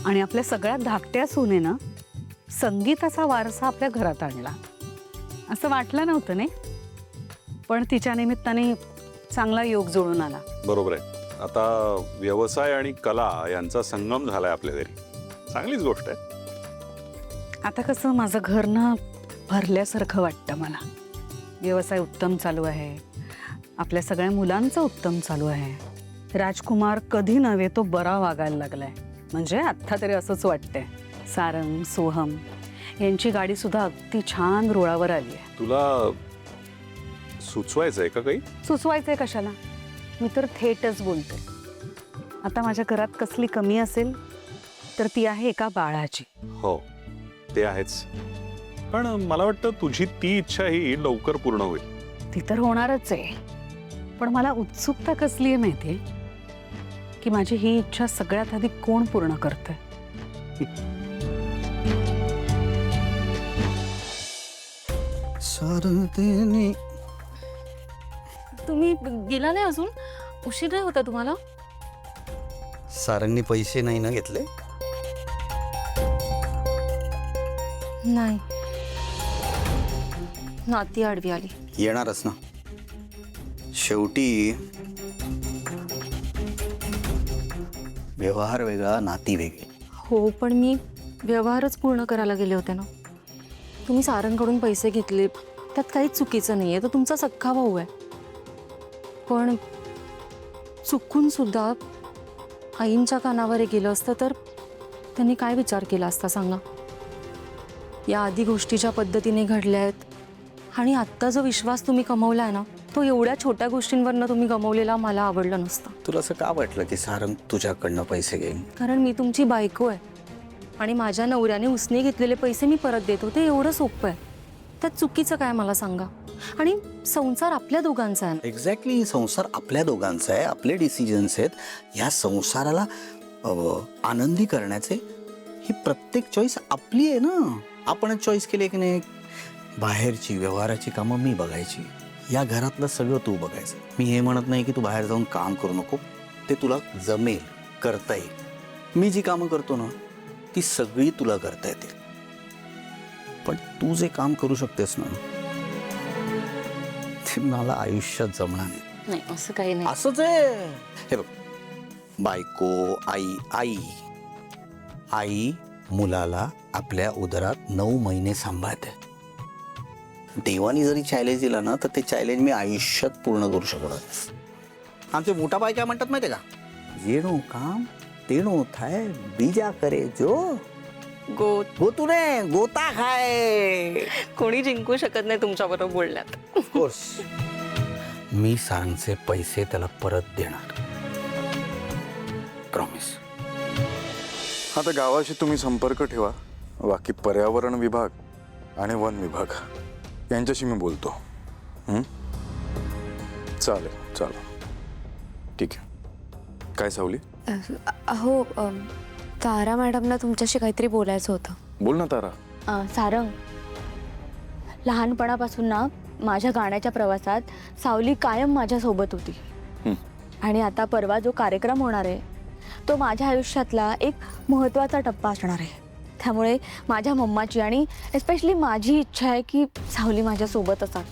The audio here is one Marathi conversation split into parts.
आणि आपल्या सगळ्यात धाकट्या सुनेनं संगीताचा वारसा आपल्या घरात आणला असं वाटलं नव्हतं नाही, पण तिच्या निमित्ताने चांगला योग जुळून आला. बरोबर आहे. आता व्यवसाय आणि कला यांचा संगम झालाय आपल्या घरी, चांगलीच गोष्ट आहे. आता कसं माझं घर ना भरल्यासारखं वाटतं मला. व्यवसाय उत्तम चालू आहे, आपल्या सगळ्या मुलांचं उत्तम चालू आहे. राजकुमार कधी नव्हे तो बरा वागायला लागलाय, म्हणजे आत्ता तरी असंच वाटतंय. सारंग, सोहम यांची गाडी सुद्धा अगदी छान रुळावर आली आहे. तुला सुचवायचंय का काही? सुचवायचंय कशाला, मी तर थेटच बोलते. आता माझ्या घरात कसली कमी असेल तर ती आहे एका बाळाची. हो ते आहेच, पण मला वाटतं तुझी ती इच्छा ही लवकर पूर्ण होईल. ती तर होणारच आहे, पण मला उत्सुकता कसली आहे माहितीये की माझी ही इच्छा सगळ्यात आधी कोण पूर्ण करतंय. सरदेने तुम्ही गेला नाही अजून? उशीर नाही होता तुम्हाला? सारंगने पैसे नाही ना घेतले? नाही, नाती आडवी आली. येणारच ना, शेवटी व्यवहार वेगळा नाती वेगळी. हो, पण मी व्यवहारच पूर्ण करायला गेले होते ना. तुम्ही सारंगकडून पैसे घेतले, त्यात काहीच चुकीचं नाही आहे, तो तुमचा सख्खा भाऊ आहे. पण चुकून सुद्धा आईंच्या कानावर हे गेलं असतं तर त्यांनी काय विचार केला असता सांगा. या आधी गोष्टी ज्या पद्धतीने घडल्या आहेत आणि आत्ता जो विश्वास तुम्ही कमवला आहे ना, तो एवढ्या छोट्या गोष्टींवरनं तुम्ही गमवलेला मला आवडलं नसतं. तुला असं का वाटलं की सारंग तुझ्याकडनं पैसे घेईन? कारण मी तुमची बायको आहे आणि माझ्या नवऱ्याने उसने घेतलेले पैसे मी परत देतो, ते एवढं सोपं आहे. त्यात चुकीचं काय मला सांगा. आणि संसार आपल्या दोघांचा आहे. एक्झॅक्टली, संसार आपल्या दोघांचा आहे, आपले डिसिजन्स आहेत. या संसाराला आनंदी करण्याचे ही प्रत्येक चॉईस आपली आहे ना. आपणच चॉईस केली की नाही. बाहेरची व्यवहाराची कामं मी बघायची, या घरातलं सगळं तू बघायचं. मी हे म्हणत नाही की तू बाहेर जाऊन काम करू नको, ते तुला जमेल, करता येईल. मी जी कामं करतो ना ती सगळी तुला करता येतील, पण तू जे काम करू शकतेस ना ते मला आयुष्यात जमणार नाही. नाही, असं काही नाही. असंच आहे. हे बघ, बायको, आई आई आई मुलाला आपल्या उदरात 9 महिने सांभाळते. देवानी जरी चॅलेंज दिला ना तर ते चॅलेंज मी आयुष्यात पूर्ण करू शकणार. आमचे मोठा बाई काय म्हणतात माहितीये का? जेणो काम तेणो थाय, बीजा करे जो गोतूने गोता खाय. कोणी जिंकू शकत नाही तुमच्याबरोबर बोलण्यात. ऑफकोर्स मी सारंगचे पैसे त्याला परत देणार, प्रॉमिस. आता गावाशी तुम्ही संपर्क ठेवा, बाकी पर्यावरण विभाग आणि वन विभाग यांच्याशी मी बोलतो. चालेल चालेल, ठीक आहे. काय सावली? अहो, तारा मॅडमना तुमच्याशी काहीतरी बोलायचं होतं. बोल ना तारा. सारंग, लहानपणापासून ना माझ्या गाण्याच्या प्रवासात सावली कायम माझ्यासोबत होती. आणि आता परवा जो कार्यक्रम होणार आहे तो माझ्या आयुष्यातला एक महत्त्वाचा टप्पा असणार आहे. त्यामुळे माझ्या मम्माची आणि एस्पेशली माझी इच्छा आहे की सावली माझ्यासोबत असावी.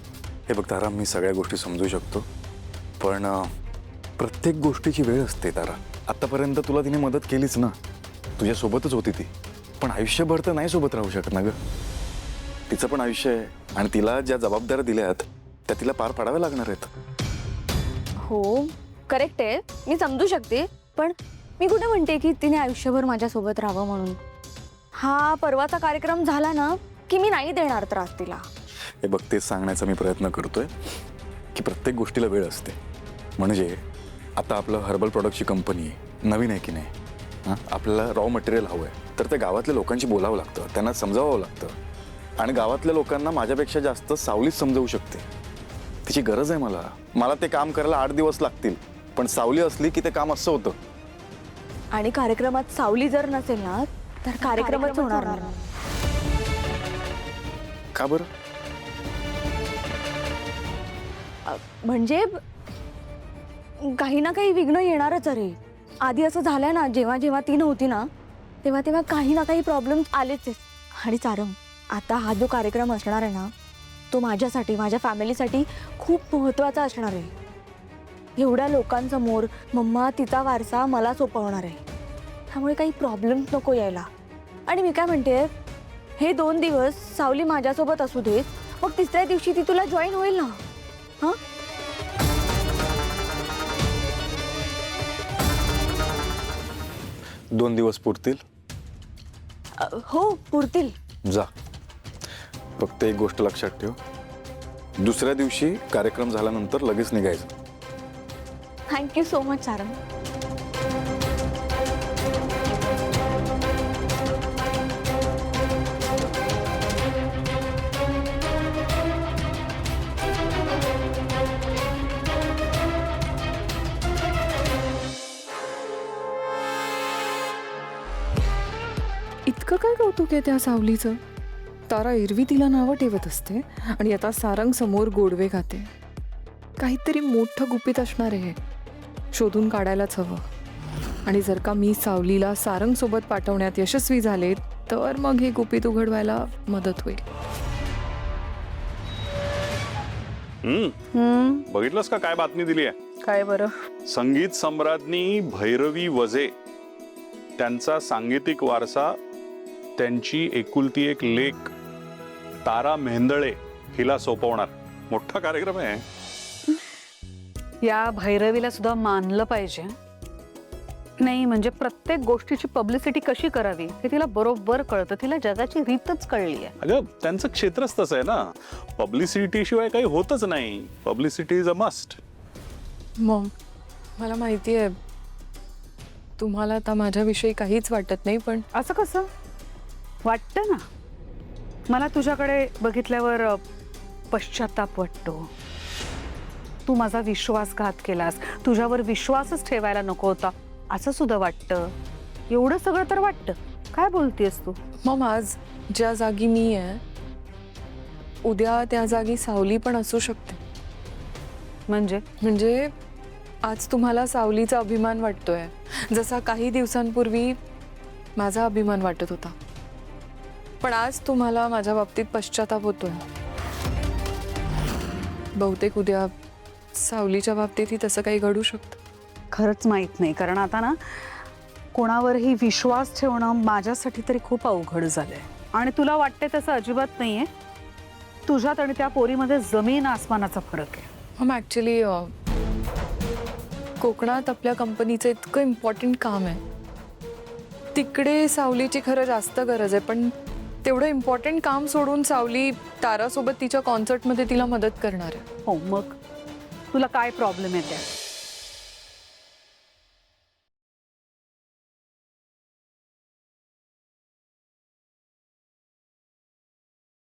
हे बघ तारा, मी सगळ्या गोष्टी समजू शकतो, पण प्रत्येक गोष्टीची वेळ असते तारा. आतापर्यंत तुला तिने मदत केलीच ना, तुझ्यासोबतच होती ती, पण आयुष्यभर तर नाही सोबत राहू शकत ना ग. तिचं पण आयुष्य आहे आणि तिला ज्या जबाबदाऱ्या दिल्या आहेत त्या तिला पार पाडाव्या लागणार आहेत. हो, करेक्ट आहे, मी समजू शकते, पण मी कुठे म्हणते की तिने आयुष्यभर माझ्यासोबत राहावं म्हणून. हा परवाचा कार्यक्रम झाला ना की मी नाही देणार त्रास तिला. हे बघ, तेच सांगण्याचा मी प्रयत्न करतोय की प्रत्येक गोष्टीला वेळ असते. म्हणजे आता आपलं हर्बल प्रोडक्टची कंपनी नवीन आहे की नाही, हां, आपल्याला रॉ मटेरियल हवं आहे, तर त्या गावातल्या लोकांशी बोलावं लागतं, त्यांना समजावं लागतं. आणि गावातल्या लोकांना माझ्यापेक्षा जास्त सावलीच समजावू शकते. तिची गरज आहे मला. मला ते काम करायला 8 दिवस लागतील, पण सावली असली की ते काम असं होतं. आणि कार्यक्रमात सावली जर नसेल ना तर कार्यक्रमच होणार नाही. का बरं? म्हणजे काही ना काही विघ्न येणारच. अरे आधी असं झालंय ना, जेव्हा जेव्हा ती नव्हती ना तेव्हा तेव्हा काही ना काही प्रॉब्लेम आलेच आहेत. आणि चारम, आता हा जो कार्यक्रम असणार आहे ना, तो माझ्यासाठी, माझ्या फॅमिलीसाठी खूप महत्त्वाचा असणार आहे. एवढ्या लोकांसमोर मम्मा तिचा वारसा मला सोपवणार आहे. त्यामुळे काही प्रॉब्लेम नको यायला. आणि मी काय म्हणते, हे 2 दिवस सावली माझ्यासोबत असू देत, मग तिसऱ्या दिवशी ती तुला जॉईन होईल ना. हां, 2 दिवस पुरतील? हो पुरतील. जा. फक्त एक गोष्ट लक्षात ठेव, दुसऱ्या दिवशी कार्यक्रम झाल्यानंतर लगेच निघायचं. Thank you so much Sarang. इतकं काय कौतुक आहे त्या सावलीचं. तारा एरवी तिला नावं ठेवत असते आणि आता सारंग समोर गोडवे खाते. काहीतरी मोठं गुपित असणार आहे, शोधून काढायलाच हवं. आणि जर का मी सावलीला सारंग सोबत पाठवण्यात यशस्वी झाले तर मग हे गुपित उघडवायला मदत होईल. बघितलंस का काय बातमी दिली आहे? काय बरं? संगीत सम्राज्ञी भैरवी वजे त्यांचा सांगीतिक वारसा त्यांची एकुलती एक लेक तारा मेहेंदळे हिला सोपवणार. मोठा कार्यक्रम आहे. या भैरवीला सुद्धा मानलं पाहिजे. नाही म्हणजे प्रत्येक गोष्टीची पब्लिसिटी कशी करावी हे तिला बरोबर कळतं. तिला जगाची रीतच कळली आहे. अगं त्यांचं क्षेत्रच तसं आहे ना, पब्लिसिटी शिवाय काही होतच नाही. Publicity is a must. मग मला माहिती आहे तुम्हाला आता माझ्याविषयी काहीच वाटत नाही, पण असं कसं वाटतं ना. मला तुझ्याकडे बघितल्यावर पश्चाताप वाटतो. तू माझा विश्वासघात केलास, तुझ्यावर विश्वासच ठेवायला नको होता असं सुद्धा वाटतं. एवढं सगळं तर वाटतं. काय बोलतेस तू? मग आज ज्या जागी मी आहे उद्या त्या जागी सावली पण असू शकते. म्हणजे आज तुम्हाला सावलीचा अभिमान वाटतोय, जसा काही दिवसांपूर्वी माझा अभिमान वाटत होता. पण आज तुम्हाला माझ्या बाबतीत पश्चाताप होतोय. बहुतेक उद्या सावलीच्या बाबतीतही तसं काही घडू शकतं. खरंच माहित नाही, कारण आता ना कोणावरही विश्वास ठेवणं माझ्यासाठी तरी खूप अवघड झालंय. आणि तुला वाटते तसं अजिबात नाहीये. तुझ्यात आणि त्या पोरीमध्ये जमीन आसमानाचा फरक आहे. मग ॲक्च्युली कोकणात आपल्या कंपनीचं इतकं इम्पॉर्टंट काम आहे, तिकडे सावलीची खरं जास्त गरज आहे. पण तेवढं इम्पॉर्टंट काम सोडून सावली तारासोबत तिच्या कॉन्सर्टमध्ये तिला मदत करणार आहे. हो, मग तुला काय प्रॉब्लेम येते?